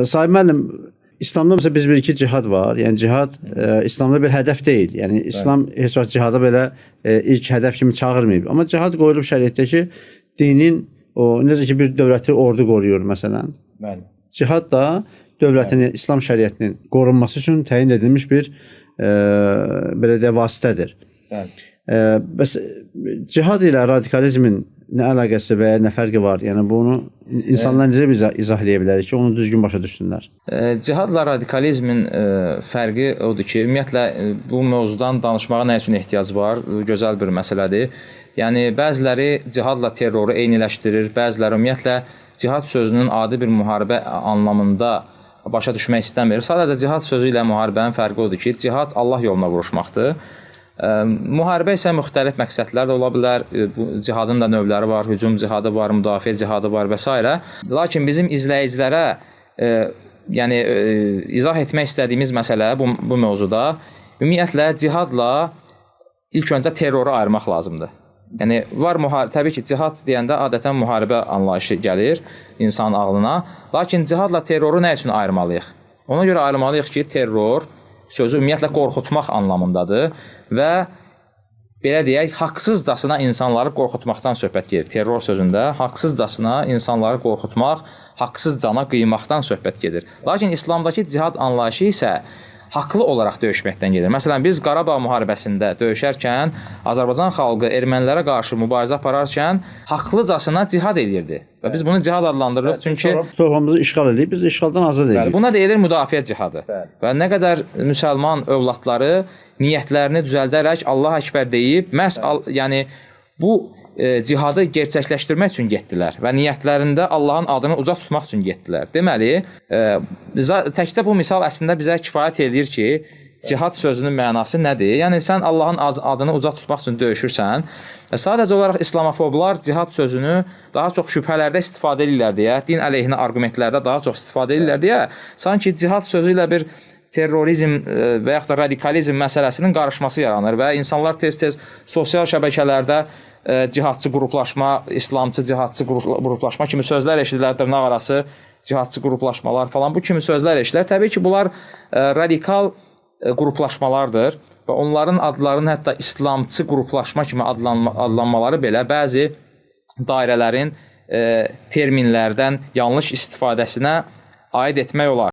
Sahib müəllim, İslamda mesela biz bir-iki cihad var. Yəni cihad İslamda bir hədəf deyil. Yəni İslam heç vaxt cihada belə ilk hədəf kimi çağırmayıb. Amma cihad qoyulub şəriətdə ki, dinin necə ki bir dövləti ordu qoruyur məsələn. Bəli. Cihad da dövlətin, İslam şəriətinin qorunması üçün təyin edilmiş bir belə də vasitədir. Bəli. Bəs cihad ilə radikalizmin nə əlaqəsi və ya nə fərqi var? Yəni bunu insanlar necə izahləyə bilərik ki, onu düzgün başa düşsünlər? Cihadla radikalizmin fərqi odur ki, ümumiyyətlə bu mövzudan danışmağa nə üçün ehtiyac var? Gözəl bir məsələdir. Yəni bəziləri cihadla terroru eyniləşdirir, bəziləri ümumiyyətlə cihad sözünün adi bir müharibə anlamında başa düşmək istəmir. Sadəcə cihad sözü ilə müharibənin fərqi odur ki, cihad Allah yoluna vuruşmaqdır. Müharibə isə müxtəlif məqsədlər də ola bilər. Cihadın da növləri var, hücum cihadı var, müdafiə cihadı var və s. Lakin bizim izləyicilərə yəni izah etmək istədiyimiz məsələ bu mövzuda ümumiyyətlə cihadla ilk öncə terroru ayırmaq lazımdır. Yəni var təbii ki, cihad deyəndə adətən müharibə anlayışı gəlir insan ağlına. Lakin cihadla terroru nə üçün ayırmalıyıq? Ona görə ayırmalıyıq ki, terror sözü ümumiyyətlə qorxutmaq anlamındadır və belə deyək, haqsızcasına insanları qorxutmaqdan söhbət gedir. Terror sözündə haqsızcasına insanları qorxutmaq, haqsızcana qıymaqdan söhbət gedir. Lakin İslamdakı cihad anlayışı isə haqlı olaraq döyüşməkdən gedir. Məsələn, biz Qarabağ müharibəsində döyüşərkən Azərbaycan xalqı ermənilərə qarşı mübarizə apararkən haqlıcasına cihad edirdi. Və biz bunu cihad adlandırırıq çünki torpağımızı işğal edib, biz işğaldan azad edirik. Buna deyilir müdafiə cihadı. Və nə qədər müsəlman övladları niyyətlərini düzəldərək Allah Əkbər deyib, məhz yəni bu cihadı gerçəkləşdirmək üçün getdilər və niyyətlərində Allahın adını uca tutmaq üçün getdilər. Deməli, təkcə bu misal əslində bizə kifayət edir ki, cihad sözünün mənası nədir? Yəni, sən Allahın adını uca tutmaq üçün döyüşürsən. Sadəcə olaraq İslamofoblar cihad sözünü daha çox şübhələrdə istifadə edirlər deyə, din əleyhinə arqumentlərdə daha çox istifadə edirlər deyə, sanki cihad sözü ilə bir terrorizm və yaxud da radikalizm məsələsinin qarışması yaranır və insanlar tez-tez sosial şəbəkələrdə cihadçı qruplaşma, İslamçı cihadçı qruplaşma kimi sözlər eşidirlər, dırnaq arası cihadçı qruplaşmalar falan, bu kimi sözlər eşidirlər. Təbii ki, bunlar radikal qruplaşmalardır və onların adlarının hətta İslamçı qruplaşma kimi adlanmaları belə bəzi dairələrin terminlərdən yanlış istifadəsinə aid etmək olar.